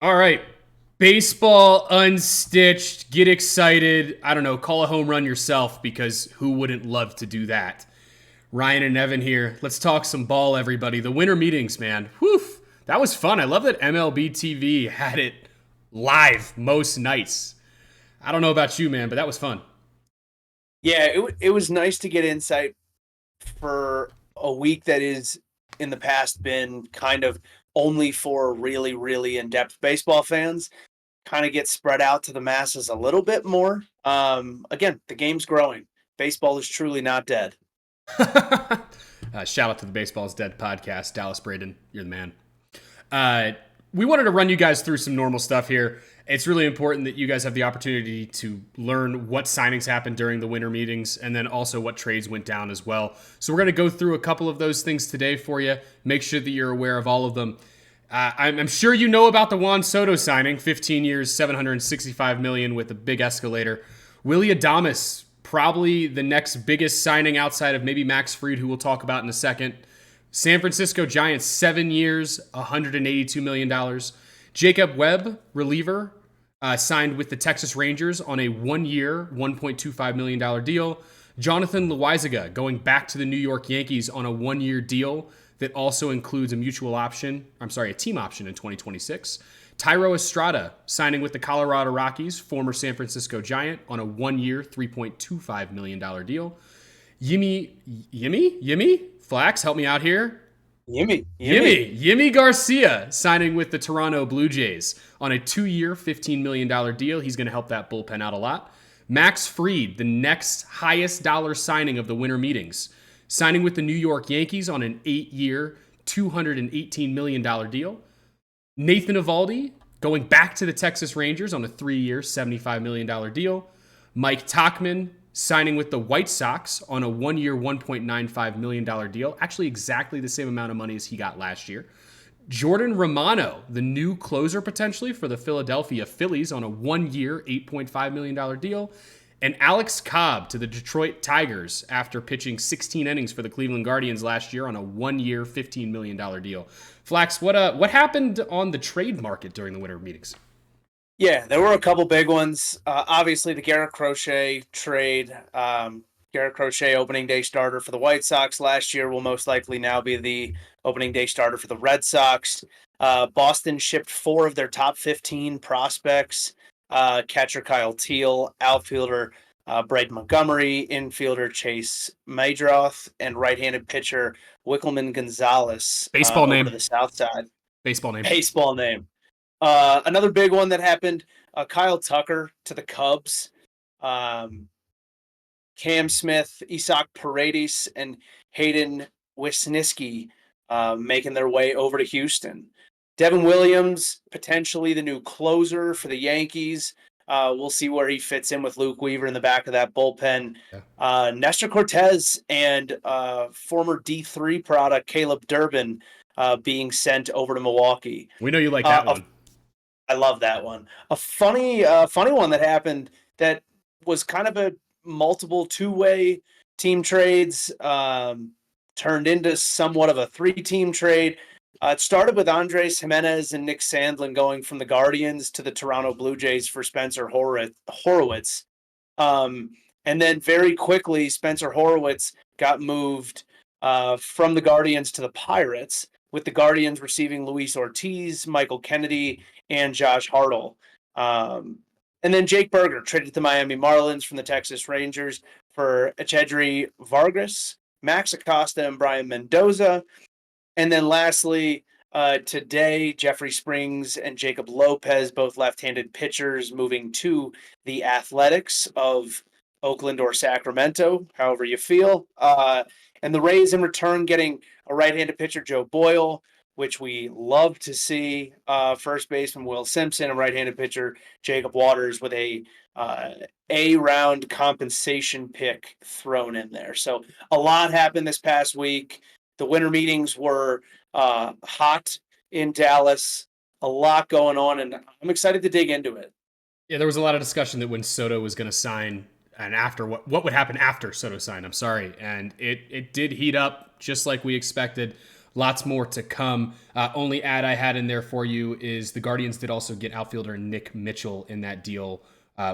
All right. Baseball unstitched. Get excited. I don't know. Call a home run yourself because who wouldn't love to do that? Ryan and Evan here. Let's talk some ball, everybody. The winter meetings, man. Whew. That was fun. I love that MLB TV had it live most nights. I don't know about you, man, but that was fun. Yeah, it was nice to get insight for a week that is in the past been kind of only for really, really in-depth baseball fans. Kind of get spread out to the masses a little bit more. Again, the game's growing. Baseball is truly not dead. Shout out to the Baseball's Dead podcast. Dallas Braden, you're the man. Uh, we wanted to run you guys through some normal stuff here. It's really important that you guys have the opportunity to learn what signings happened during the winter meetings and then also what trades went down as well. So we're going to go through a couple of those things today for you. Make sure that you're aware of all of them. I'm sure you know about the Juan Soto signing, 15 years, $765 million with a big escalator. Willie Adames, probably the next biggest signing outside of maybe Max Fried, who we'll talk about in a second. San Francisco Giants, 7 years, $182 million. Jacob Webb, reliever, signed with the Texas Rangers on a 1-year, $1.25 million deal. Jonathan Loaizaga going back to the New York Yankees on a 1-year deal that also includes a a team option in 2026. Tyro Estrada signing with the Colorado Rockies, former San Francisco Giant, on a 1-year, $3.25 million deal. Yimmy? Flax, help me out here. Yimmy Garcia signing with the Toronto Blue Jays on a 2-year, $15 million deal. He's going to help that bullpen out a lot. Max Fried, the next highest dollar signing of the winter meetings, signing with the New York Yankees on an 8-year, $218 million deal. Nathan Eovaldi going back to the Texas Rangers on a 3-year, $75 million deal. Mike Tauchman signing with the White Sox on a 1-year, $1.95 million deal. Actually, exactly the same amount of money as he got last year. Jordan Romano, the new closer potentially for the Philadelphia Phillies on a 1-year, $8.5 million deal. And Alex Cobb to the Detroit Tigers after pitching 16 innings for the Cleveland Guardians last year on a 1-year, $15 million deal. Flax, what happened on the trade market during the winter meetings? Yeah, there were a couple big ones. Obviously, the Garrett Crochet trade. Garrett Crochet, opening day starter for the White Sox last year, will most likely now be the opening day starter for the Red Sox. Boston shipped 4 of their top 15 prospects: catcher Kyle Teal, outfielder Braden Montgomery, infielder Chase Maydroth, and right-handed pitcher Wickelman Gonzalez Baseball over to name. the South Side. Baseball name. Baseball name. Another big one that happened: Kyle Tucker to the Cubs. Um, Cam Smith, Isak Paredes, and Hayden Wisniewski making their way over to Houston. Devin Williams, potentially the new closer for the Yankees. We'll see where he fits in with Luke Weaver in the back of that bullpen. Yeah. Nestor Cortez and former D3 product Caleb Durbin being sent over to Milwaukee. We know you like that one. I love that one. A funny one that happened that was kind of a multiple two-way team trades, turned into somewhat of a 3-team trade. It started with Andres Jimenez and Nick Sandlin going from the Guardians to the Toronto Blue Jays for Spencer Horwitz. And then very quickly, Spencer Horwitz got moved from the Guardians to the Pirates, with the Guardians receiving Luis Ortiz, Michael Kennedy, and Josh Hartle. And then Jake Berger traded to Miami Marlins from the Texas Rangers for Echedri Vargas, Max Acosta, and Brian Mendoza. And then lastly, today, Jeffrey Springs and Jacob Lopez, both left-handed pitchers, moving to the Athletics of Oakland or Sacramento, however you feel. And the Rays in return getting a right-handed pitcher, Joe Boyle, which we love to see. First baseman Will Simpson and right-handed pitcher Jacob Waters with a round compensation pick thrown in there. So a lot happened this past week. The winter meetings were hot in Dallas. A lot going on, and I'm excited to dig into it. Yeah, there was a lot of discussion that when Soto was going to sign and after what would happen after Soto signed, I'm sorry. And it did heat up just like we expected. lots more to come. Only ad I had in there for you is the Guardians did also get outfielder Nick Mitchell in that deal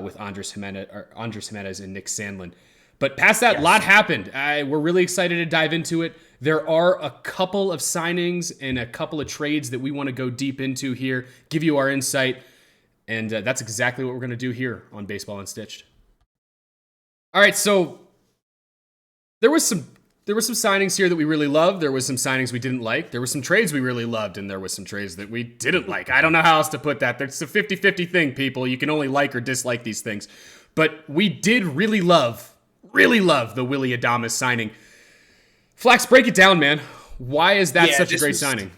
with Andres Jimenez and Nick Sandlin. But past that, a lot happened. We're really excited to dive into it. There are a couple of signings and a couple of trades that we want to go deep into here, give you our insight, and that's exactly what we're going to do here on Baseball Unstitched. All right, so there was some signings here that we really loved. There was some signings we didn't like. There were some trades we really loved, and there was some trades that we didn't like. I don't know how else to put that. It's a 50-50 thing, people. You can only like or dislike these things. But we did really love the Willy Adames signing. Flax, break it down, man. Why is that such a great signing?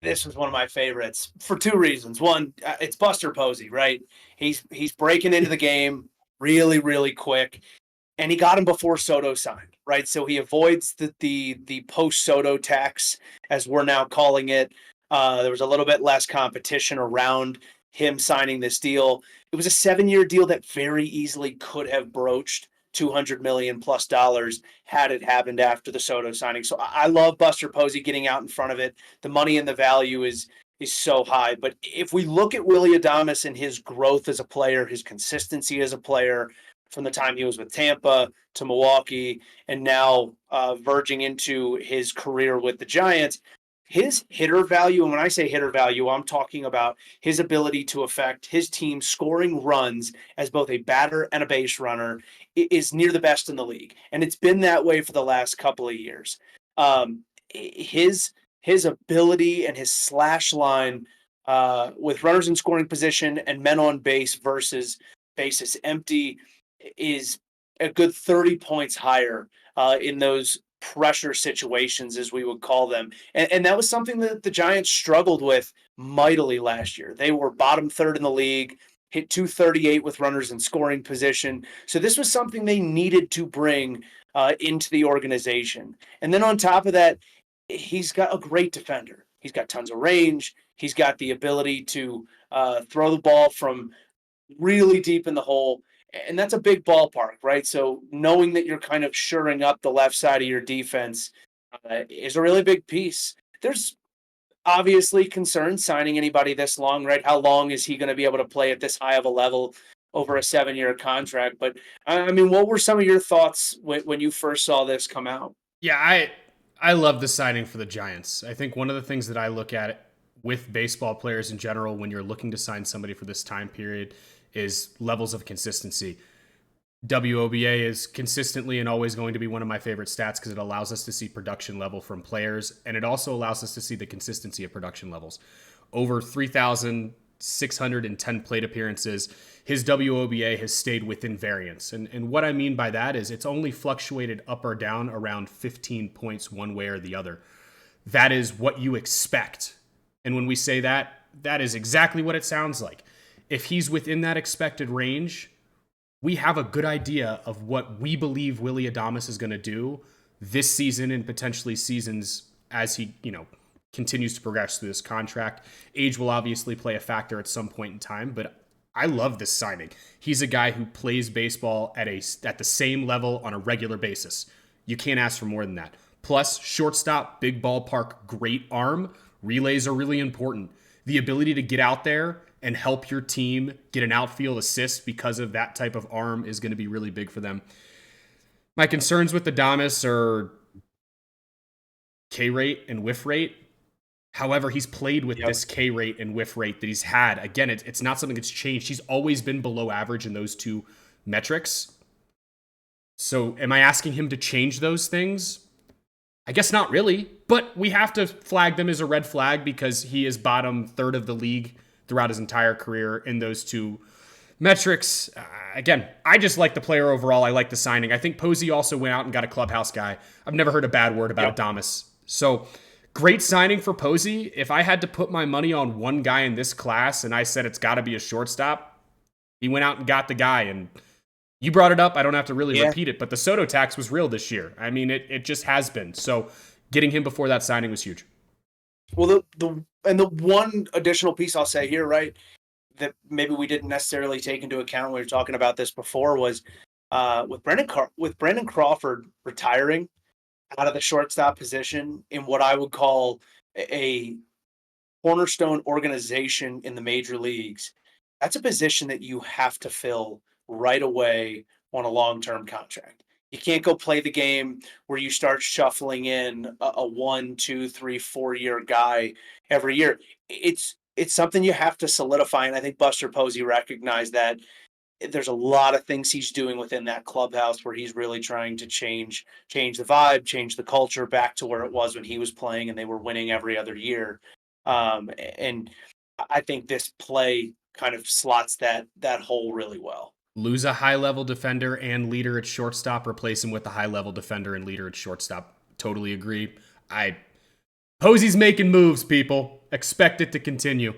This was one of my favorites for two reasons. One, it's Buster Posey, right? He's breaking into the game really, really quick. And he got him before Soto signed, right? So he avoids the post Soto tax, as we're now calling it. There was a little bit less competition around him signing this deal. It was a 7-year deal that very easily could have broached $200 million plus had it happened after the Soto signing. So I love Buster Posey getting out in front of it. The money and the value is so high. But if we look at Willy Adames and his growth as a player, his consistency as a player, from the time he was with Tampa to Milwaukee, and now verging into his career with the Giants, his hitter value, and when I say hitter value, I'm talking about his ability to affect his team scoring runs as both a batter and a base runner, is near the best in the league. And it's been that way for the last couple of years. His ability and his slash line with runners in scoring position and men on base versus bases empty is a good 30 points higher in those pressure situations, as we would call them. And that was something that the Giants struggled with mightily last year. They were bottom third in the league, hit 238 with runners in scoring position. So this was something they needed to bring into the organization. And then on top of that, he's got a great defender. He's got tons of range. He's got the ability to throw the ball from really deep in the hole. And that's a big ballpark, right? So knowing that you're kind of shoring up the left side of your defense is a really big piece. There's obviously concern signing anybody this long, right? How long is he going to be able to play at this high of a level over a 7-year contract? But I mean, what were some of your thoughts when you first saw this come out? Yeah, I love the signing for the Giants. I think one of the things that I look at with baseball players in general when you're looking to sign somebody for this time period is levels of consistency. WOBA is consistently and always going to be one of my favorite stats because it allows us to see production level from players, and it also allows us to see the consistency of production levels. Over 3,610 plate appearances, his WOBA has stayed within variance. And what I mean by that is it's only fluctuated up or down around 15 points one way or the other. That is what you expect. And when we say that, that is exactly what it sounds like. If he's within that expected range, we have a good idea of what we believe Willy Adames is going to do this season and potentially seasons as he, continues to progress through this contract. Age will obviously play a factor at some point in time, but I love this signing. He's a guy who plays baseball at the same level on a regular basis. You can't ask for more than that. Plus, shortstop, big ballpark, great arm. Relays are really important. The ability to get out there and help your team get an outfield assist because of that type of arm is going to be really big for them. My concerns with Adames are K rate and whiff rate. However, he's played with this K rate and whiff rate that he's had. Again, it's not something that's changed. He's always been below average in those two metrics. So am I asking him to change those things? I guess not really, but we have to flag them as a red flag because he is bottom third of the league throughout his entire career in those two metrics. Again, I just like the player overall. I like the signing. I think Posey also went out and got a clubhouse guy. I've never heard a bad word about Adames. So great signing for Posey. If I had to put my money on one guy in this class and I said it's got to be a shortstop, he went out and got the guy. And you brought it up. I don't have to really repeat it, but the Soto tax was real this year. I mean, it just has been. So getting him before that signing was huge. Well, the one additional piece I'll say here, right, that maybe we didn't necessarily take into account when we were talking about this before was with Brandon Crawford retiring, out of the shortstop position in what I would call a cornerstone organization in the major leagues, that's a position that you have to fill right away on a long-term contract. You can't go play the game where you start shuffling in a 1, 2, 3, 4 year guy every year. It's something you have to solidify, and I think Buster Posey recognized that. There's a lot of things he's doing within that clubhouse where he's really trying to change the vibe, change the culture back to where it was when he was playing and they were winning every other year. And I think this play kind of slots that hole really well. Lose a high level defender and leader at shortstop, replace him with a high level defender and leader at shortstop. Totally agree. Posey's making moves, people. Expect it to continue.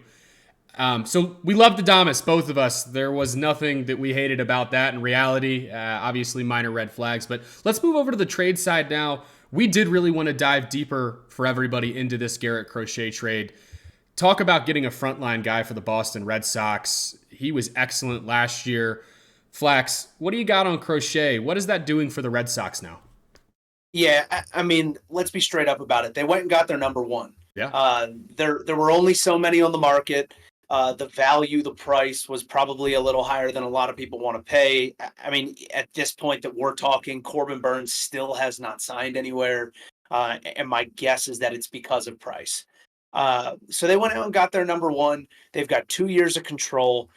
So we loved Adames, both of us. There was nothing that we hated about that in reality. Obviously, minor red flags. But let's move over to the trade side now. We did really want to dive deeper for everybody into this Garrett Crochet trade. Talk about getting a frontline guy for the Boston Red Sox. He was excellent last year. Flax, what do you got on Crochet? What is that doing for the Red Sox now? Yeah, I mean, let's be straight up about it. They went and got their number one. Yeah. There were only so many on the market. The value, the price was probably a little higher than a lot of people want to pay. I mean, at this point that we're talking, Corbin Burns still has not signed anywhere. And my guess is that it's because of price. So they went out and got their number one. They've got 2 years of control.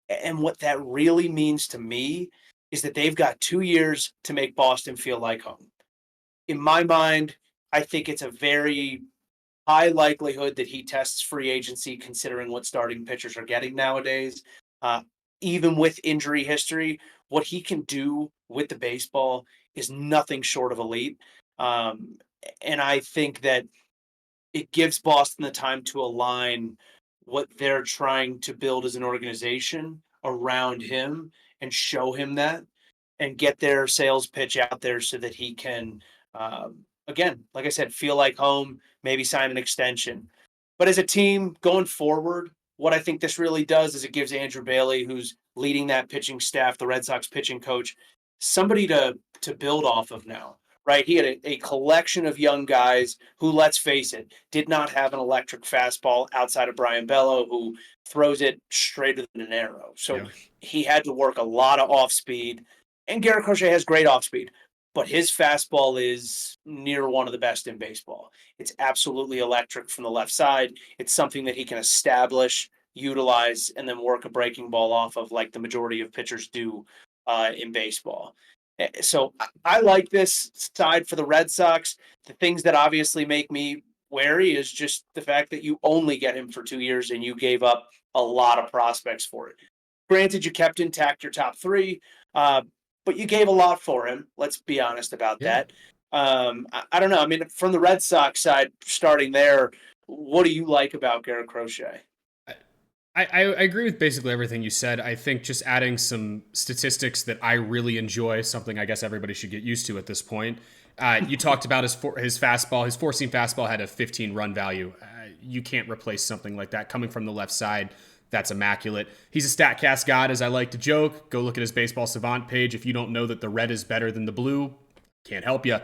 And what that really means to me is that they've got 2 years to make Boston feel like home. In my mind, I think it's a very high likelihood that he tests free agency considering what starting pitchers are getting nowadays. Uh, Even with injury history, what he can do with the baseball is nothing short of elite. Um, and I think that it gives Boston the time to align what they're trying to build as an organization around him and show him that and get their sales pitch out there so that he can, again, like I said, feel like home, maybe sign an extension. But as a team going forward, what I think this really does is it gives Andrew Bailey, who's leading that pitching staff, the Red Sox pitching coach, somebody to build off of now. Right, he had a collection of young guys who, let's face it, did not have an electric fastball outside of Brian Bello, who throws it straighter than an arrow. So Yeah. he had to work a lot of off speed, and Garrett Crochet has great off speed, but his fastball is near one of the best in baseball. It's absolutely electric from the left side. It's something that he can establish, utilize, and then work a breaking ball off of, like the majority of pitchers do in baseball. So I like this side for the Red Sox. The things that obviously make me wary is just the fact that you only get him for 2 years and you gave up a lot of prospects for it. Granted, you kept intact your top three, uh, but you gave a lot for him. Let's be honest about Yeah. that. I don't know. I mean, from the Red Sox side, starting there, what do you like about Garrett Crochet? I agree with basically everything you said. I think just adding some statistics that I really enjoy, something I guess everybody should get used to at this point. You talked about his fastball. His four-seam fastball had a 15 run value. You can't replace something like that coming from the left side. That's immaculate. He's a StatCast god, as I like to joke. Go look at his Baseball Savant page. If you don't know that the red is better than the blue, can't help you.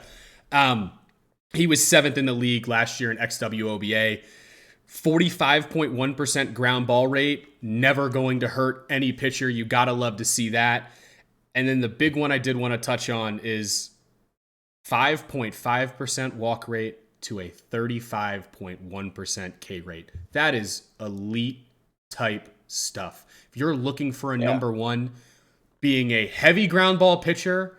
He was seventh in the league last year in XWOBA. 45.1% ground ball rate, never going to hurt any pitcher. You gotta love to see that. And then the big one I did want to touch on is 5.5% walk rate to a 35.1% K rate. That is elite type stuff. If you're looking for a number one, being a heavy ground ball pitcher,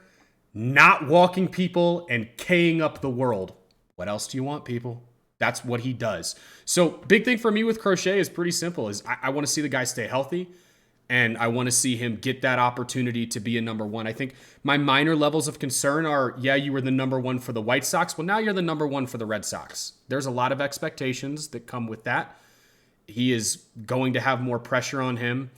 not walking people, and K'ing up the world, what else do you want, people? That's what he does. So big thing for me with Crochet is pretty simple. Is I want to see the guy stay healthy, and I want to see him get that opportunity to be a number one. I think my minor levels of concern are, you were the number one for the White Sox. Well, now you're the number one for the Red Sox. There's a lot of expectations that come with that. He is going to have more pressure on him.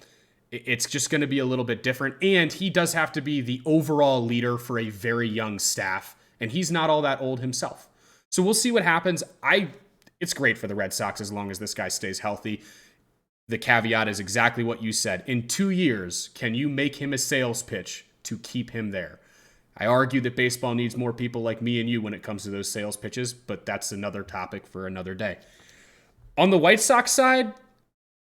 It's just going to be a little bit different. And he does have to be the overall leader for a very young staff. And he's not all that old himself. So we'll see what happens. It's great for the Red Sox as long as this guy stays healthy. The caveat is exactly what you said. In 2 years, can you make him a sales pitch to keep him there? I argue that baseball needs more people like me and you when it comes to those sales pitches, but that's another topic for another day. On the White Sox side,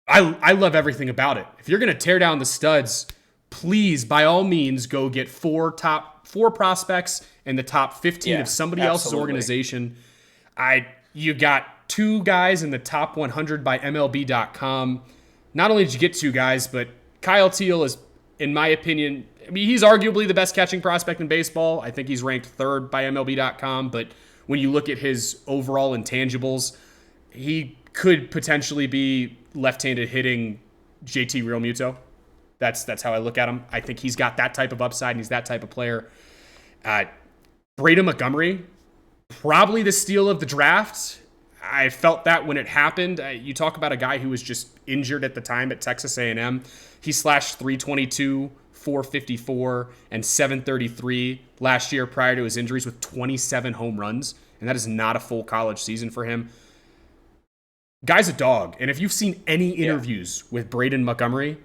I love everything about it. If you're going to tear down the studs, please, by all means, go get top four prospects in the top 15 of Yeah, somebody else's absolutely. organization. You got two guys in the top 100 by MLB.com. Not only did you get two guys, but Kyle Teel is, in my opinion, I mean, he's arguably the best catching prospect in baseball. I think he's ranked third by MLB.com, but when you look at his overall intangibles, he could potentially be left-handed hitting JT Realmuto. That's how I look at him. I think he's got that type of upside, and he's that type of player. Braden Montgomery, probably the steal of the draft. I felt that when it happened. You talk about a guy who was just injured at the time at Texas A&M. He slashed 322, 454, and 733 last year prior to his injuries with 27 home runs, and that is not a full college season for him. Guy's a dog, and if you've seen any interviews with Braden Montgomery,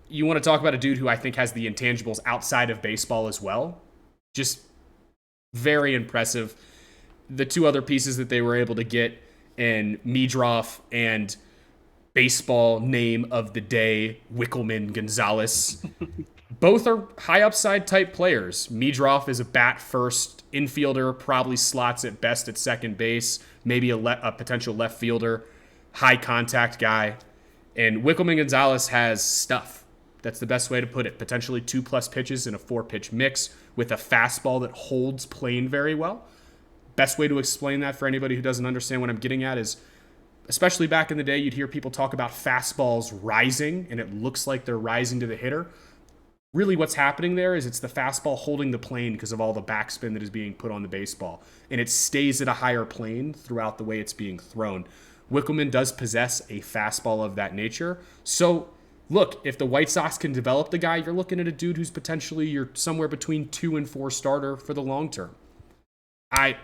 you want to talk about a dude who I think has the intangibles outside of baseball as well. Just very impressive. The two other pieces that they were able to get in Meadroff and baseball name of the day, Wickelman Gonzalez. Both are high upside type players. Meadroff is a bat first infielder, probably slots at best at second base, maybe a potential left fielder, high contact guy. And Wickelman Gonzalez has stuff. That's the best way to put it. Potentially 2+ pitches in a 4-pitch mix with a fastball that holds plane very well. Best way to explain that for anybody who doesn't understand what I'm getting at is, especially back in the day, you'd hear people talk about fastballs rising, and it looks like they're rising to the hitter. Really what's happening there is it's the fastball holding the plane because of all the backspin that is being put on the baseball, and it stays at a higher plane throughout the way it's being thrown. Wickelman does possess a fastball of that nature. So, look, if the White Sox can develop the guy, you're looking at a dude who's potentially you're somewhere between 2 and 4 starter for the long term. A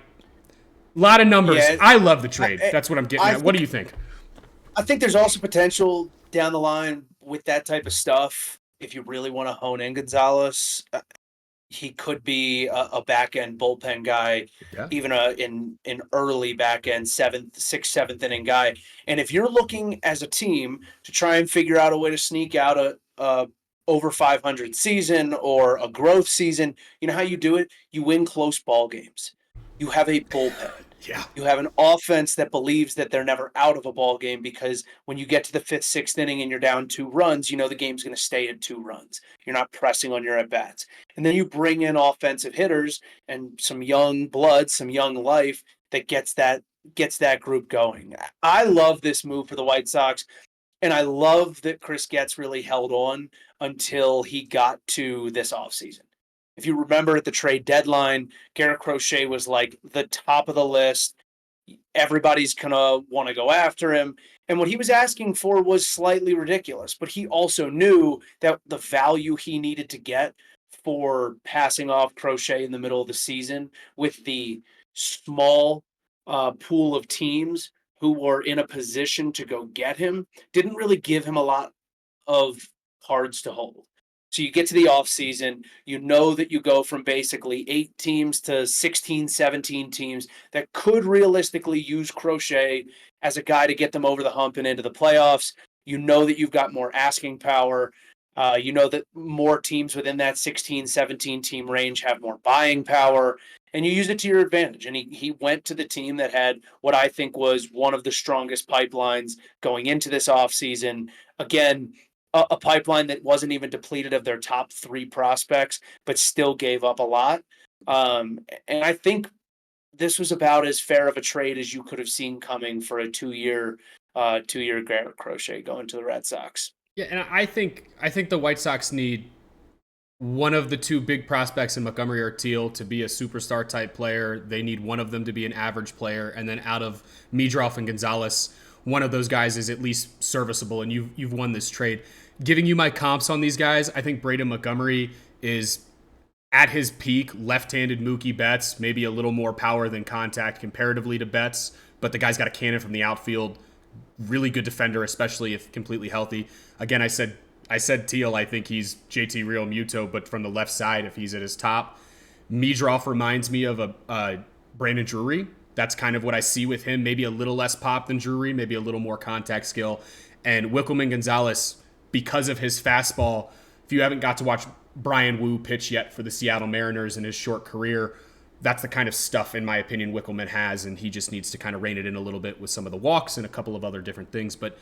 lot of numbers. Yeah, I love the trade. That's what I'm getting at. What do you think? I think there's also potential down the line with that type of stuff. If you really want to hone in Gonzalez, he could be a back end bullpen guy, Yeah. even in early back end sixth, seventh inning guy. And if you're looking as a team to try and figure out a way to sneak out a over 500 season or a growth season, you know how you do it? You win close ball games. You have a bullpen. Yeah. You have an offense that believes that they're never out of a ball game because when you get to the 5th, 6th inning and you're down 2 runs, you know the game's going to stay at 2 runs. You're not pressing on your at-bats. And then you bring in offensive hitters and some young blood, some young life that gets that group going. I love this move for the White Sox, and I love that Chris Getz really held on until he got to this offseason. If you remember at the trade deadline, Garrett Crochet was like the top of the list. Everybody's going to want to go after him. And what he was asking for was slightly ridiculous, but he also knew that the value he needed to get for passing off Crochet in the middle of the season with the small pool of teams who were in a position to go get him didn't really give him a lot of cards to hold. So you get to the offseason, you know that you go from basically 8 teams to 16, 17 teams that could realistically use Crochet as a guy to get them over the hump and into the playoffs. You know that you've got more asking power. You know that more teams within that 16, 17 team range have more buying power, and you use it to your advantage. And he went to the team that had what I think was one of the strongest pipelines going into this offseason. Again, a pipeline that wasn't even depleted of their top 3 prospects, but still gave up a lot. And I think this was about as fair of a trade as you could have seen coming for a 2-year Garrett Crochet going to the Red Sox. Yeah, and I think the White Sox need one of the 2 big prospects in Montgomery or Teel to be a superstar type player. They need one of them to be an average player, and then out of Meadroff and Gonzalez, one of those guys is at least serviceable, and you've won this trade. Giving you my comps on these guys, I think Braden Montgomery is at his peak left-handed Mookie Betts, maybe a little more power than contact comparatively to Betts, but the guy's got a cannon from the outfield, really good defender, especially if completely healthy. Again, I said I said Teal. I think he's JT Real Muto, but from the left side, if he's at his top. Meadroff reminds me of a Brandon Drury. That's kind of what I see with him. Maybe a little less pop than Drury, maybe a little more contact skill. And Wickelman Gonzalez, because of his fastball, if you haven't got to watch Brian Wu pitch yet for the Seattle Mariners in his short career, that's the kind of stuff, in my opinion, Wickelman has, and he just needs to kind of rein it in a little bit with some of the walks and a couple of other different things. But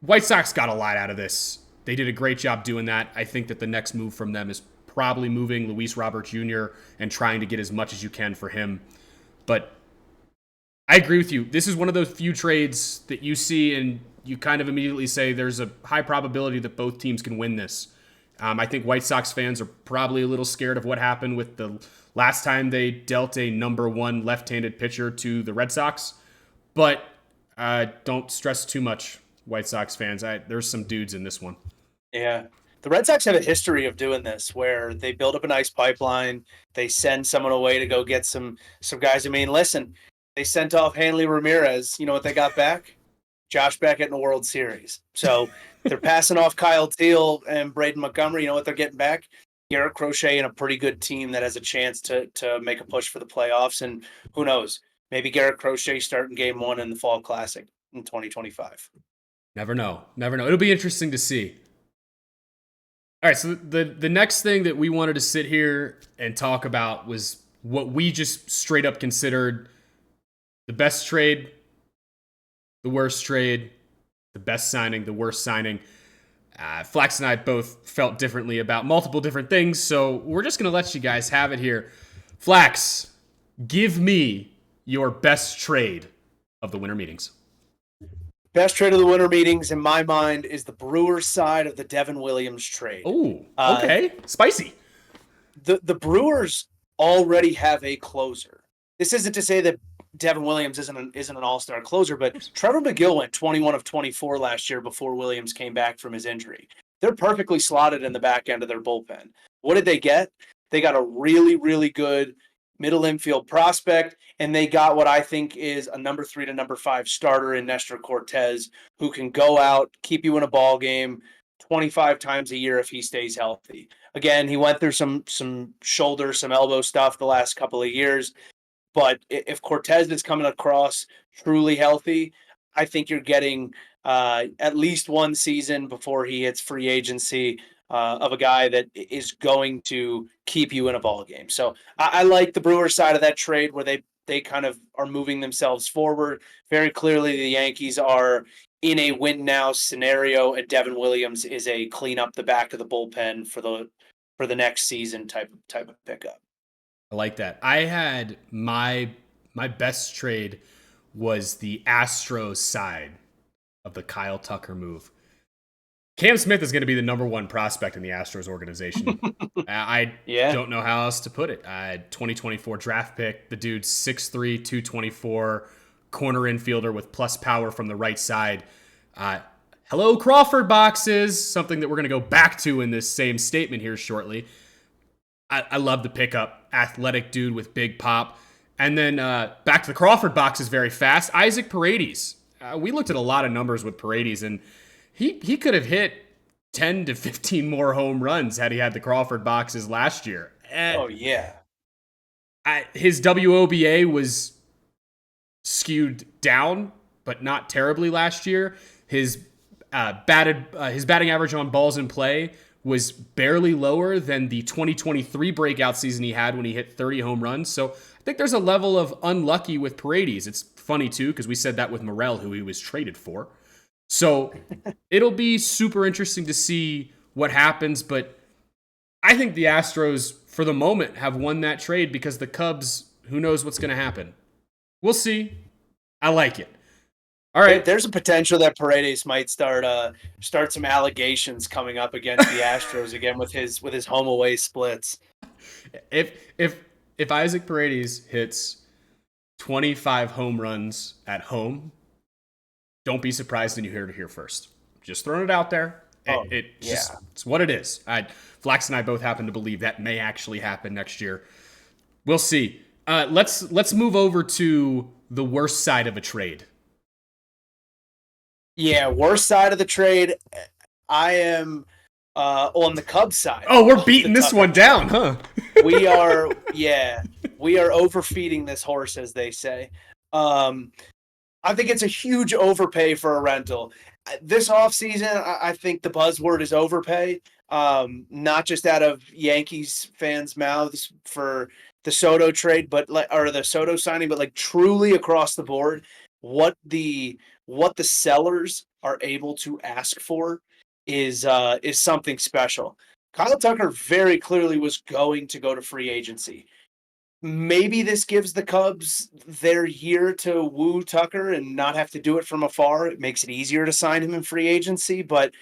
White Sox got a lot out of this. They did a great job doing that. I think that the next move from them is probably moving Luis Robert Jr. and trying to get as much as you can for him. But I agree with you. This is one of those few trades that you see and you kind of immediately say there's a high probability that both teams can win this. I think White Sox fans are probably a little scared of what happened with the last time they dealt a number one left-handed pitcher to the Red Sox. But don't stress too much, White Sox fans. There's some dudes in this one. Yeah. The Red Sox have a history of doing this where they build up a nice pipeline. They send someone away to go get some guys. I mean, listen, they sent off Hanley Ramirez. You know what they got back? Josh Beckett in the World Series. So they're passing off Kyle Teal and Braden Montgomery. You know what they're getting back? Garrett Crochet and a pretty good team that has a chance to make a push for the playoffs. And who knows? Maybe Garrett Crochet starting game one in the Fall Classic in 2025. Never know. Never know. It'll be interesting to see. All right, so the next thing that we wanted to sit here and talk about was what we just straight up considered the best trade, the worst trade, the best signing, the worst signing. Flax and I both felt differently about multiple different things, so we're just going to let you guys have it here. Flax, give me your best trade of the winter meetings. Best trade of the winter meetings, in my mind, is the Brewers side of the Devin Williams trade. Oh, okay. Spicy. The Brewers already have a closer. This isn't to say that Devin Williams isn't an all-star closer, but Trevor McGill went 21 of 24 last year before Williams came back from his injury. They're perfectly slotted in the back end of their bullpen. What did they get? They got a really, really good middle infield prospect, and they got what I think is a number 3 to number 5 starter in Nestor Cortez, who can go out, keep you in a ball game 25 times a year if he stays healthy. Again, he went through some shoulder, some elbow stuff the last couple of years, but if Cortez is coming across truly healthy, I think you're getting at least one season before he hits free agency of a guy that is going to keep you in a ball game. So I like the Brewers side of that trade where they kind of are moving themselves forward. Very clearly, the Yankees are in a win now scenario, and Devin Williams is a clean up the back of the bullpen for the next season type of pickup. I like that. I had my best trade was the Astros side of the Kyle Tucker move. Cam Smith is going to be the number one prospect in the Astros organization. I don't know how else to put it. 2024 draft pick. The dude's 6'3", 224, corner infielder with plus power from the right side. Hello, Crawford boxes, something that we're going to go back to in this same statement here shortly. I love the pickup. Athletic dude with big pop. And then back to the Crawford boxes very fast. Isaac Paredes. We looked at a lot of numbers with Paredes, and he could have hit 10 to 15 more home runs had he had the Crawford boxes last year. Oh, yeah. His WOBA was skewed down, but not terribly last year. His batting average on balls in play was barely lower than the 2023 breakout season he had when he hit 30 home runs. So I think there's a level of unlucky with Paredes. It's funny, too, because we said that with Morel, who he was traded for. So it'll be super interesting to see what happens, but I think the Astros, for the moment, have won that trade because the Cubs, who knows what's going to happen. We'll see. I like it. All right. There's a potential that Paredes might start some allegations coming up against the Astros again with his home away splits. If Isaac Paredes hits 25 home runs at home, don't be surprised when you hear it here first. Just throwing it out there. It's what it is. Flax and I both happen to believe that may actually happen next year. We'll see. Let's move over to the worst side of a trade. Yeah, worst side of the trade. I am on the Cubs side. Oh, we're of beating the this Tucker one down, huh? We are, yeah, we are overfeeding this horse, as they say. I think it's a huge overpay for a rental. This offseason, I think the buzzword is overpay, not just out of Yankees fans' mouths for the Soto trade, or the Soto signing, but like truly across the board, what the what the sellers are able to ask for is something special. Kyle Tucker very clearly was going to go to free agency. Maybe this gives the Cubs their year to woo Tucker and not have to do it from afar. It makes it easier to sign him in free agency, but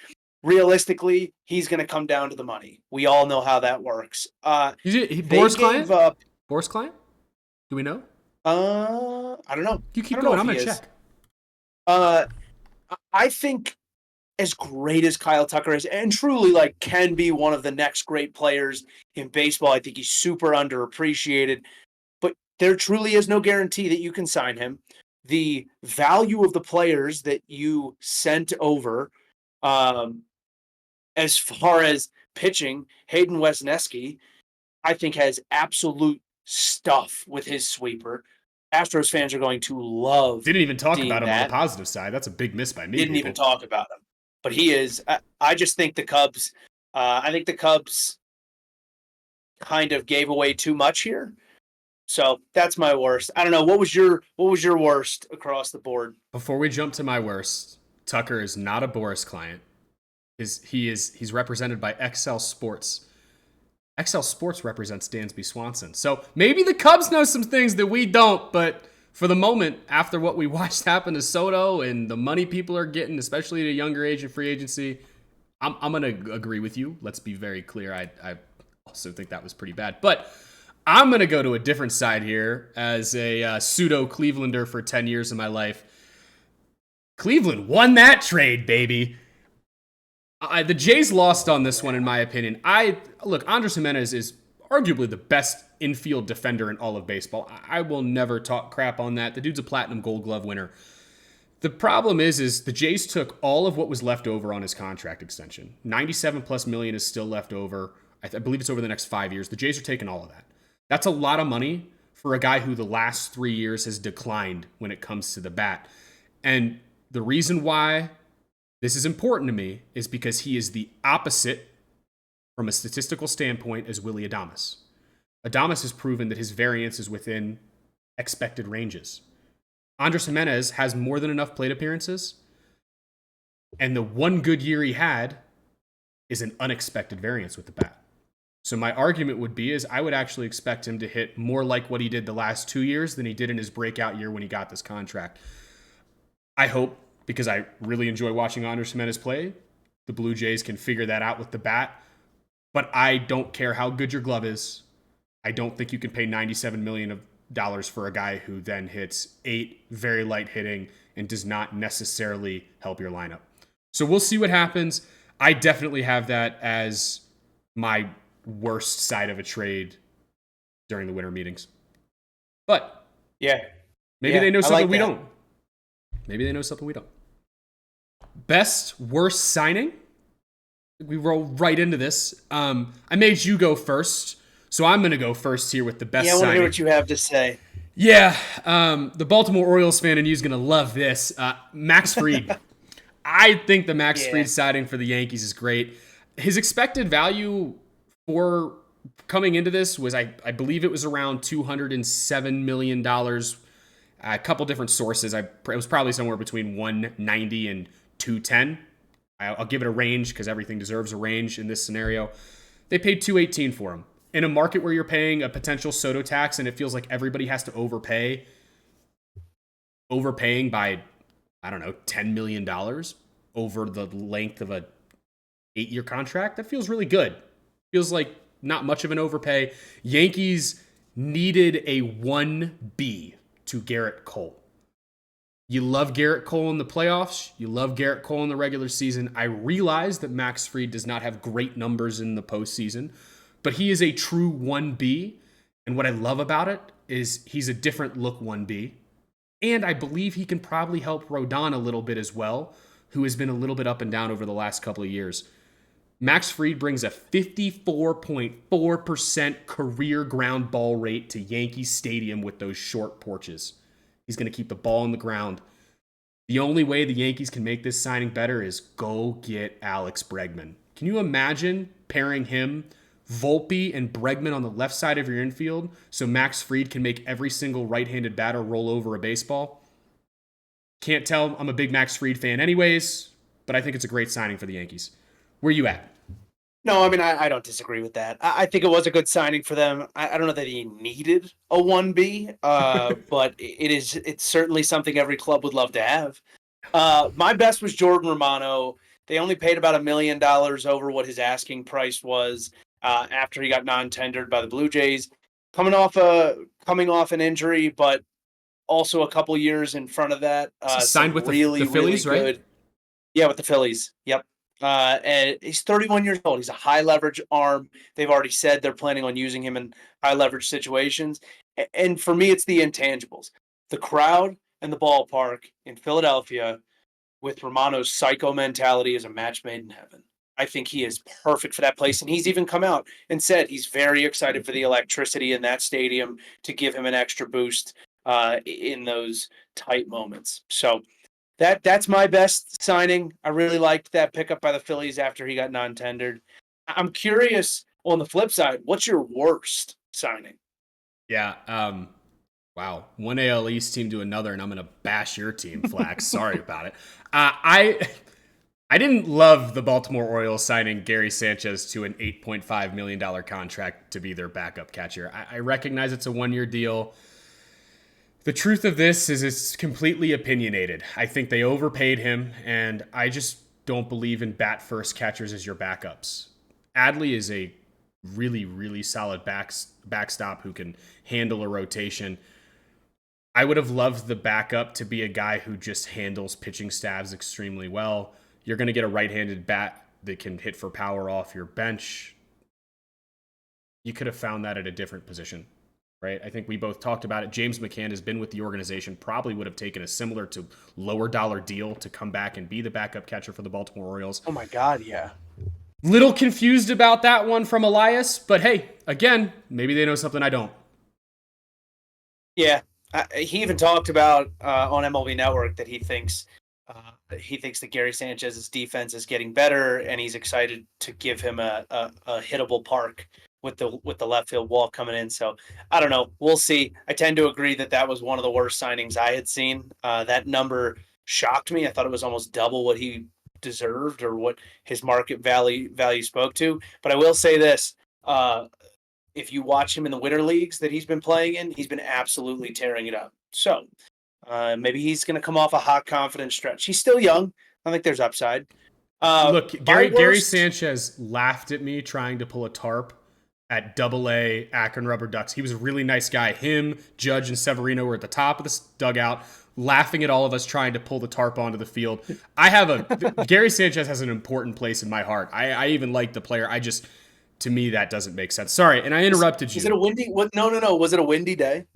realistically, he's going to come down to the money. We all know how that works. They Boris gave client? up. Boris client? Do we know? I don't know. You I keep don't know going. if I'm he gonna is. check. Uh, I think as great as Kyle Tucker is, and truly like can be one of the next great players in baseball, I think he's super underappreciated. But there truly is no guarantee that you can sign him. The value of the players that you sent over, um, as far as pitching, Hayden Wesneski, I think has absolute stuff with his sweeper. Astros fans are going to love Didn't even talk seeing about him on the that. positive side. That's a big miss by me, Didn't even people. talk about him, but he is. I just think the Cubs. I think the Cubs kind of gave away too much here. So that's my worst. I don't know. What was your worst across the board? Before we jump to my worst, Tucker is not a Boris client. He's represented by XL Sports. XL Sports represents Dansby Swanson. So maybe the Cubs know some things that we don't, but for the moment, after what we watched happen to Soto and the money people are getting, especially at a younger age in free agency, I'm going to agree with you. Let's be very clear. I also think that was pretty bad. But I'm going to go to a different side here as a pseudo Clevelander for 10 years of my life. Cleveland won that trade, baby. The Jays lost on this one, in my opinion. Look, Andres Jimenez is arguably the best infield defender in all of baseball. I will never talk crap on that. The dude's a platinum Gold Glove winner. The problem is the Jays took all of what was left over on his contract extension. 97 plus million is still left over. I believe it's over the next 5 years. The Jays are taking all of that. That's a lot of money for a guy who the last 3 years has declined when it comes to the bat. And the reason why this is important to me is because he is the opposite from a statistical standpoint as Willy Adames. Adames has proven that his variance is within expected ranges. Andres Jimenez has more than enough plate appearances, and the one good year he had is an unexpected variance with the bat. So my argument would be is I would actually expect him to hit more like what he did the last 2 years than he did in his breakout year when he got this contract. I hope, because I really enjoy watching Andres Jimenez play, the Blue Jays can figure that out with the bat. But I don't care how good your glove is. I don't think you can pay $97 million for a guy who then hits 8 very light hitting and does not necessarily help your lineup. So we'll see what happens. I definitely have that as my worst side of a trade during the winter meetings. But Yeah, maybe they know something like we that. don't. Maybe they know something we don't. Best worst signing? We roll right into this. I made you go first, so I'm going to go first here with the best Yeah, I want to signing. hear what you have to say. Yeah, the Baltimore Orioles fan in you is going to love this. Max Fried. I think the Max Yeah. Fried signing for the Yankees is great. His expected value for coming into this was, I believe it was around $207 million. A couple different sources. It was probably somewhere between 190 and 210. I'll give it a range because everything deserves a range in this scenario. They paid $218 for him. In a market where you're paying a potential Soto tax and it feels like everybody has to overpaying by, I don't know, $10 million over the length of a 8-year contract, that feels really good. Feels like not much of an overpay. Yankees needed a 1B to Garrett Cole. You love Garrett Cole in the playoffs. You love Garrett Cole in the regular season. I realize that Max Fried does not have great numbers in the postseason, but he is a true 1B. And what I love about it is he's a different look 1B. And I believe he can probably help Rodon a little bit as well. who has been a little bit up and down over the last couple of years. Max Fried brings a 54.4% career ground ball rate to Yankee Stadium with those short porches. He's going to keep the ball on the ground. The only way the Yankees can make this signing better is go get Alex Bregman. Can you imagine pairing him, Volpe, and Bregman on the left side of your infield so Max Fried can make every single right-handed batter roll over a baseball? Can't tell. I'm a big Max Fried fan anyways, but I think it's a great signing for the Yankees. Where you at? No, I mean, I don't disagree with that. I think it was a good signing for them. I don't know that he needed a 1B, but it's certainly something every club would love to have. My best was Jordan Romano. They only paid about $1 million over what his asking price was after he got non-tendered by the Blue Jays. Coming off an injury, but also a couple years in front of that. Signed with the Phillies, really right? Yeah, with the Phillies. Yep. And he's 31 years old. He's a high leverage arm. They've already said they're planning on using him in high leverage situations. And for me, it's the intangibles. The crowd and the ballpark in Philadelphia with Romano's psycho mentality is a match made in heaven. I think he is perfect for that place. And he's even come out and said he's very excited for the electricity in that stadium to give him an extra boost in those tight moments. So that's my best signing. I really liked that pickup by the Phillies after he got non-tendered. I'm curious, on the flip side, what's your worst signing? Yeah. Wow. One AL East team to another, and I'm going to bash your team, Flax. Sorry about it. I didn't love the Baltimore Orioles signing Gary Sanchez to an $8.5 million contract to be their backup catcher. I recognize it's a one-year deal. The truth of this is it's completely opinionated. I think they overpaid him, and I just don't believe in bat-first catchers as your backups. Adley is a really, really solid backstop who can handle a rotation. I would have loved the backup to be a guy who just handles pitching stabs extremely well. You're going to get a right-handed bat that can hit for power off your bench. You could have found that at a different position. Right? I think we both talked about it. James McCann has been with the organization, probably would have taken a similar to lower dollar deal to come back and be the backup catcher for the Baltimore Orioles. Oh my God, yeah. Little confused about that one from Elias, but hey, again, maybe they know something I don't. Yeah, he even talked about on MLB Network that he thinks that Gary Sanchez's defense is getting better, and he's excited to give him a hittable park with the left field wall coming in. So I don't know. We'll see. I tend to agree that was one of the worst signings I had seen. That number shocked me. I thought it was almost double what he deserved or what his market value spoke to. But I will say this. If you watch him in the winter leagues that he's been playing in, he's been absolutely tearing it up. So maybe he's going to come off a hot confidence stretch. He's still young. I think there's upside. Look, Gary Sanchez laughed at me trying to pull a tarp at AA Akron Rubber Ducks. He was a really nice guy. Him, Judge, and Severino were at the top of the dugout, laughing at all of us trying to pull the tarp onto the field. Gary Sanchez has an important place in my heart. I even like the player. To me, that doesn't make sense. Sorry, and I interrupted you. Is it a windy? No. Was it a windy day?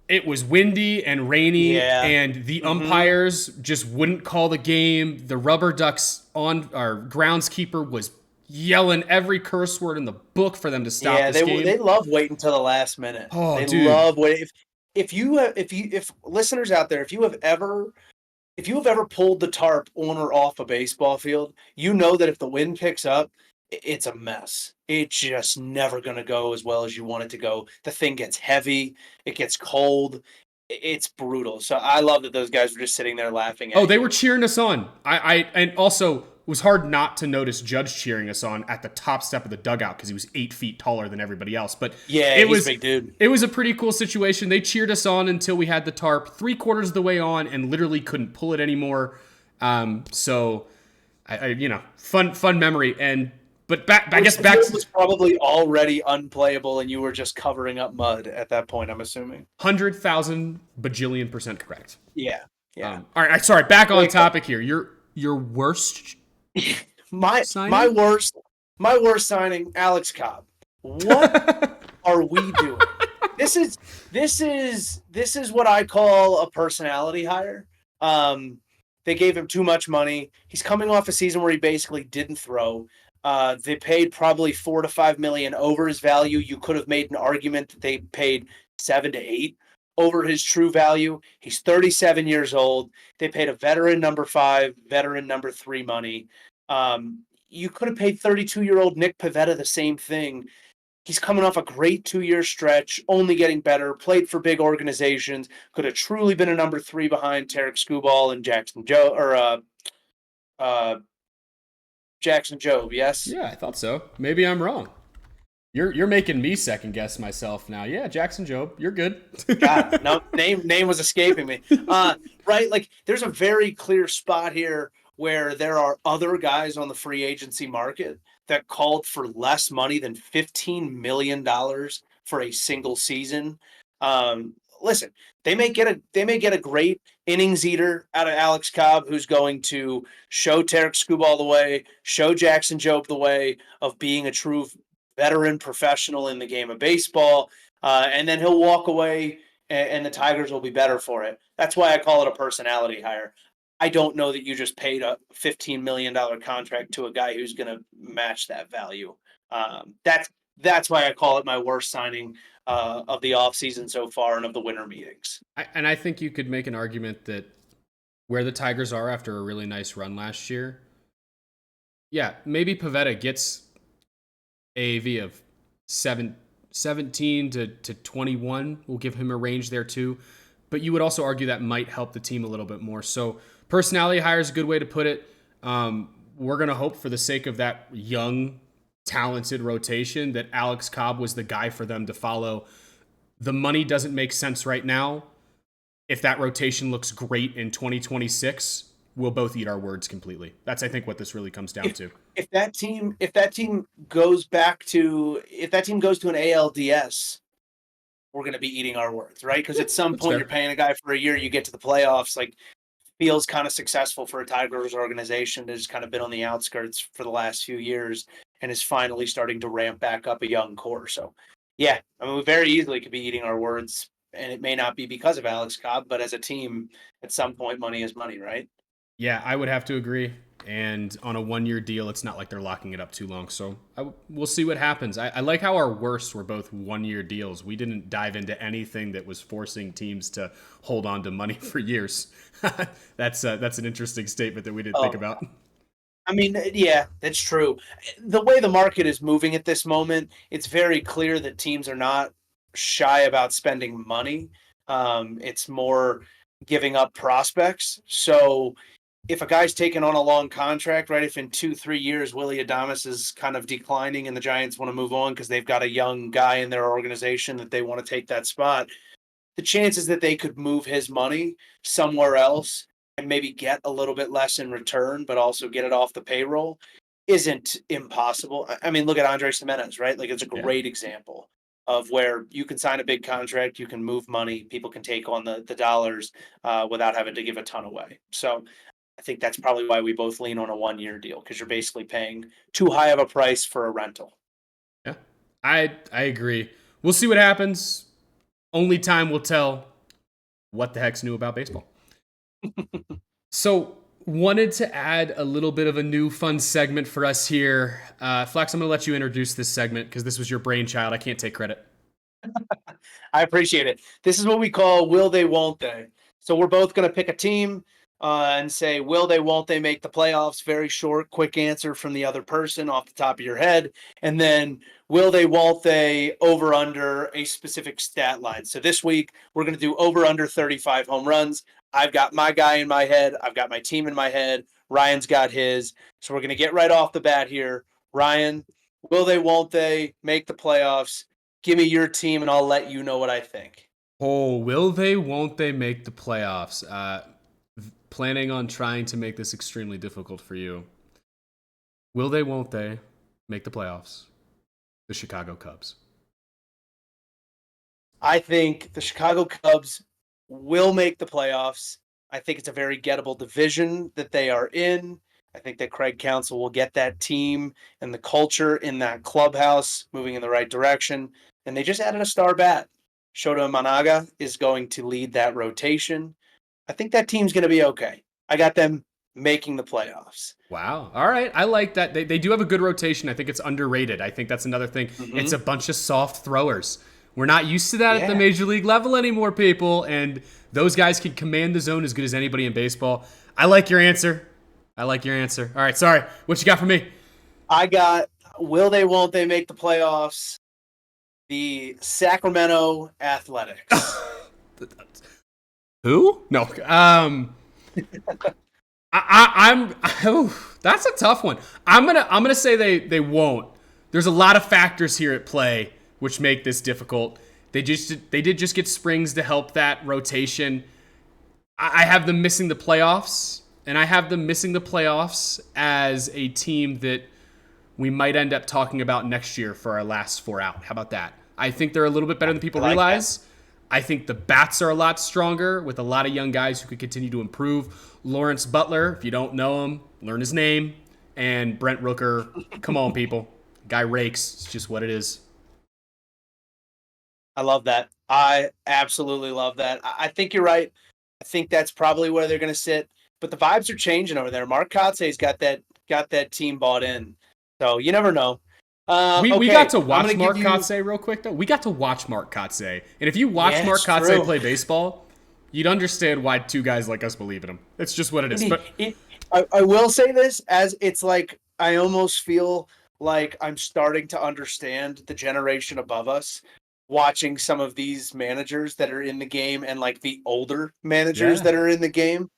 It was windy and rainy, and the umpires just wouldn't call the game. The Rubber Ducks our groundskeeper was yelling every curse word in the book for them to stop this game. They love waiting until the last minute. Oh, they love waiting. If listeners out there, if you have ever pulled the tarp on or off a baseball field, you know that if the wind picks up, it's a mess. It's just never going to go as well as you want it to go. The thing gets heavy. It gets cold. It's brutal. So I love that those guys were just sitting there laughing. They were cheering us on. And also it was hard not to notice Judge cheering us on at the top step of the dugout because he was 8 feet taller than everybody else. But yeah, he's a big dude. It was a pretty cool situation. They cheered us on until we had the tarp 3/4 of the way on and literally couldn't pull it anymore. So fun memory. But I guess back was probably already unplayable, and you were just covering up mud at that point. I'm assuming 100,000 bajillion% correct. Yeah. All right. Sorry. Back on topic here. Your worst. my worst signing, Alex Cobb. What are we doing? This is what I call a personality hire. They gave him too much money. He's coming off a season where he basically didn't throw. They paid probably $4 to $5 million over his value. You could have made an argument that they paid 7 to 8 over his true value. He's 37 years old. They paid a veteran number 5, veteran number 3 money. You could have paid 32-year-old Nick Pivetta the same thing. He's coming off a great 2-year stretch, only getting better, played for big organizations, could have truly been a number 3 behind Tarek Skubal and uh, Jackson Jobe, yes? Yeah, I thought so. Maybe I'm wrong. You're making me second guess myself now. Yeah, Jackson Jobe, you're good. God, no, name was escaping me. Right, like there's a very clear spot here where there are other guys on the free agency market that called for less money than $15 million for a single season. Listen, they may get a great innings eater out of Alex Cobb, who's going to show Tarek Skubal the way, show Jackson Jobe the way of being a true veteran professional in the game of baseball, and then he'll walk away, and the Tigers will be better for it. That's why I call it a personality hire. I don't know that you just paid a $15 million contract to a guy who's going to match that value. That's why I call it my worst signing of the offseason so far and of the winter meetings. And I think you could make an argument that where the Tigers are after a really nice run last year, yeah, maybe Pivetta gets AAV of 17 to 21. We'll give him a range there too. But you would also argue that might help the team a little bit more. So personality hire is a good way to put it. We're going to hope for the sake of that young, talented rotation that Alex Cobb was the guy for them to follow. The money doesn't make sense right now. If that rotation looks great in 2026, we'll both eat our words completely. That's, I think, what this really comes down to. If that team goes to an ALDS, we're going to be eating our words, right? Because at some point fair. you're paying a guy for a year, you get to the playoffs, like feels kind of successful for a Tigers organization that has kind of been on the outskirts for the last few years and is finally starting to ramp back up a young core. So, yeah, I mean, we very easily could be eating our words, and it may not be because of Alex Cobb, but as a team, at some point, money is money, right? Yeah, I would have to agree. And on a 1-year deal, it's not like they're locking it up too long. So we'll see what happens. I like how our worsts were both 1-year deals. We didn't dive into anything that was forcing teams to hold on to money for years. That's an interesting statement that we didn't think about. I mean, yeah, that's true. The way the market is moving at this moment, it's very clear that teams are not shy about spending money. It's more giving up prospects. So if a guy's taking on a long contract, right? If in 2-3 years Willie Adames is kind of declining and the Giants want to move on because they've got a young guy in their organization that they want to take that spot, the chances that they could move his money somewhere else and maybe get a little bit less in return, but also get it off the payroll isn't impossible. I mean, look at Andres Jimenez, right? Like it's a Yeah. great example of where you can sign a big contract, you can move money, people can take on the dollars without having to give a ton away. So I think that's probably why we both lean on a 1-year deal because you're basically paying too high of a price for a rental. Yeah, I agree. We'll see what happens. Only time will tell what the heck's new about baseball. So, wanted to add a little bit of a new fun segment for us here. Flex, I'm going to let you introduce this segment because this was your brainchild. I can't take credit. I appreciate it. This is what we call will they, won't they. So we're both going to pick a team and say, will they, won't they make the playoffs? Very short, quick answer from the other person off the top of your head. And then will they, won't they, over under a specific stat line. So this week we're going to do over under 35 home runs. I've got my guy in my head. I've got my team in my head. Ryan's got his. So we're going to get right off the bat here. Ryan, will they, won't they make the playoffs? Give me your team and I'll let you know what I think. Oh, will they, won't they make the playoffs? Planning on trying to make this extremely difficult for you. Will they, won't they make the playoffs? The Chicago Cubs. I think the Chicago Cubs will make the playoffs. I think it's a very gettable division that they are in. I think that Craig Counsell will get that team and the culture in that clubhouse moving in the right direction. And they just added a star bat. Shota Managa is going to lead that rotation. I think that team's going to be okay. I got them making the playoffs. Wow. All right. I like that. They do have a good rotation. I think it's underrated. I think that's another thing. It's Mm-hmm. a bunch of soft throwers. We're not used to that at the Yeah. major league level anymore, people. And those guys can command the zone as good as anybody in baseball. I like your answer. I like your answer. All right. Sorry. What you got for me? I got will they, won't they make the playoffs? The Sacramento Athletics. Who? No. I'm. Oh, that's a tough one. I'm gonna say they won't. There's a lot of factors here at play which make this difficult. They did just get Springs to help that rotation. I have them missing the playoffs, and I have them missing the playoffs as a team that we might end up talking about next year for our last 4 out. How about that? I think they're a little bit better than I people like that. realize. I think the bats are a lot stronger with a lot of young guys who could continue to improve. Lawrence Butler, if you don't know him, learn his name. And Brent Rooker, come on, people. Guy rakes. It's just what it is. I love that. I absolutely love that. I think you're right. I think that's probably where they're going to sit. But the vibes are changing over there. Mark Kotze's got that team bought in. So you never know. We got Okay, to I'm watch going to give Mark you. Kotze real quick, though. We got to watch Mark Kotze. And if you watch Yeah, Mark it's Kotze true. play baseball, you'd understand why two guys like us believe in him. It's just what it is. But I will say this as it's like I almost feel like I'm starting to understand the generation above us watching some of these managers that are in the game and like the older managers yeah, that are in the game,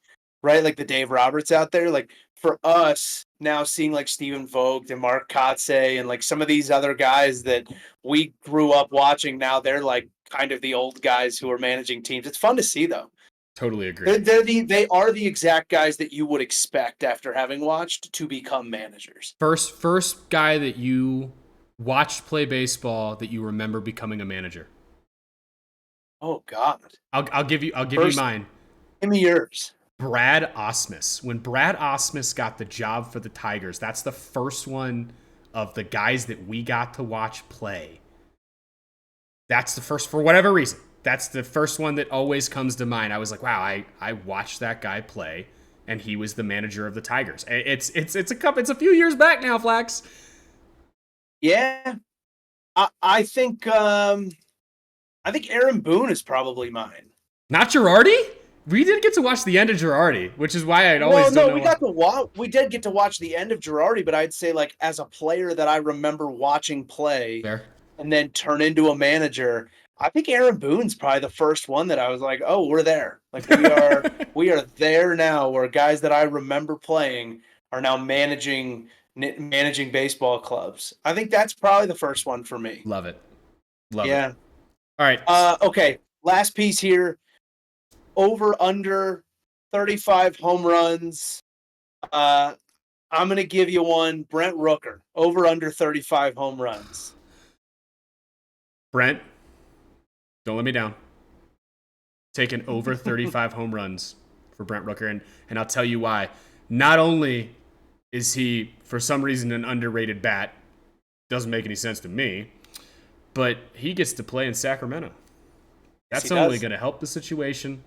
right? Like the Dave Roberts out there. Like for us now seeing like Stephen Vogt and Mark Kotze and like some of these other guys that we grew up watching, now they're like kind of the old guys who are managing teams. It's fun to see though. totally agree. They are the exact guys that you would expect after having watched to become managers. First guy that you watched play baseball that you remember becoming a manager. Oh God! I'll give you First, mine. give me yours. Brad Osmus. When Brad Osmus got the job for the Tigers, that's the first one of the guys that we got to watch play. That's the first, for whatever reason. That's the first one that always comes to mind. I was like, wow, I watched that guy play, and he was the manager of the Tigers. It's a few years back now, Flax. Yeah, I think Aaron Boone is probably mine. Not Girardi? We did get to watch the end of Girardi, which is why I'd No, always don't no, know. we got to watch. We did get to watch the end of Girardi, but I'd say like as a player that I remember watching play There. and then turn into a manager, I think Aaron Boone's probably the first one that I was like, oh, we're there. Like we are there now. Where guys that I remember playing are now managing baseball clubs. I think that's probably the first one for me. Love it. Love it. Yeah. All right. Okay. Last piece here. Over under 35 home runs. I'm gonna give you one. Brent Rooker. Over under 35 home runs. Brent, don't let me down. Taking over 35 home runs for Brent Rooker. And I'll tell you why. Not only is he, for some reason, an underrated bat, doesn't make any sense to me, but he gets to play in Sacramento. Yes, That's he only does. going to help the situation.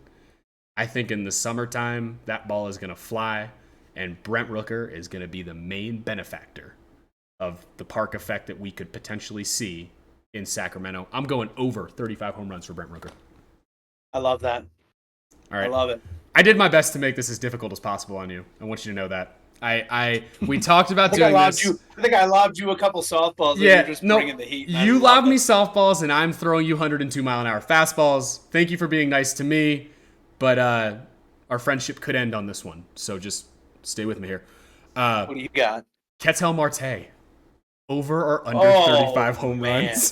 I think in the summertime, that ball is going to fly, and Brent Rooker is going to be the main benefactor of the park effect that we could potentially see in Sacramento. I'm going over 35 home runs for Brent Rooker. I love that. All I right. love it. I did my best to make this as difficult as possible on you. I want you to know that. We talked about doing this. I think I lobbed you a couple softballs and you're Yeah, just no, bringing the heat. And I you love lob me it. softballs and I'm throwing you 102-mile-an-hour fastballs. Thank you for being nice to me, but our friendship could end on this one. So just stay with me here. What do you got? Ketel Marte, over or under Oh 35 home man, runs?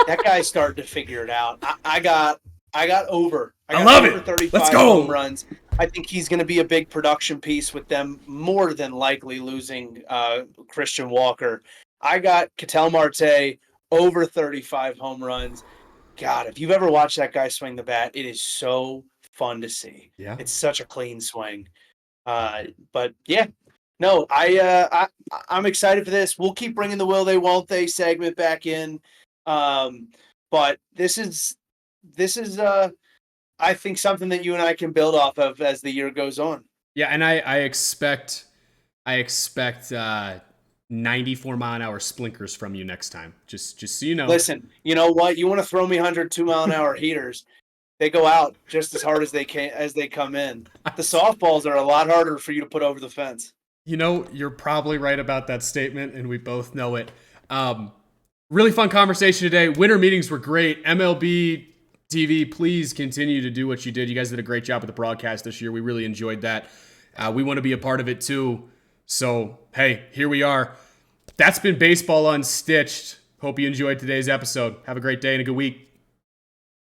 that guy's starting to figure it out. I got over. I got love over it. 35 Let's home go. runs. I think he's going to be a big production piece with them, more than likely losing Christian Walker. I got Ketel Marte over 35 home runs. God, if you've ever watched that guy swing the bat, it is so fun to see. Yeah. It's such a clean swing. But yeah, no, I'm excited for this. We'll keep bringing the will they won't they segment back in. But this is I think something that you and I can build off of as the year goes on. Yeah, and I expect 94-mile-an-hour splinkers from you next time. Just so you know. Listen, you know what? You want to throw me 102-mile-an-hour heaters? They go out just as hard as they come in. The softballs are a lot harder for you to put over the fence. You know, you're probably right about that statement, and we both know it. Really fun conversation today. Winter meetings were great. MLB TV, please continue to do what you did. You guys did a great job with the broadcast this year. We really enjoyed that. We want to be a part of it too. So, hey, here we are. That's been Baseball Unstitched. Hope you enjoyed today's episode. Have a great day and a good week.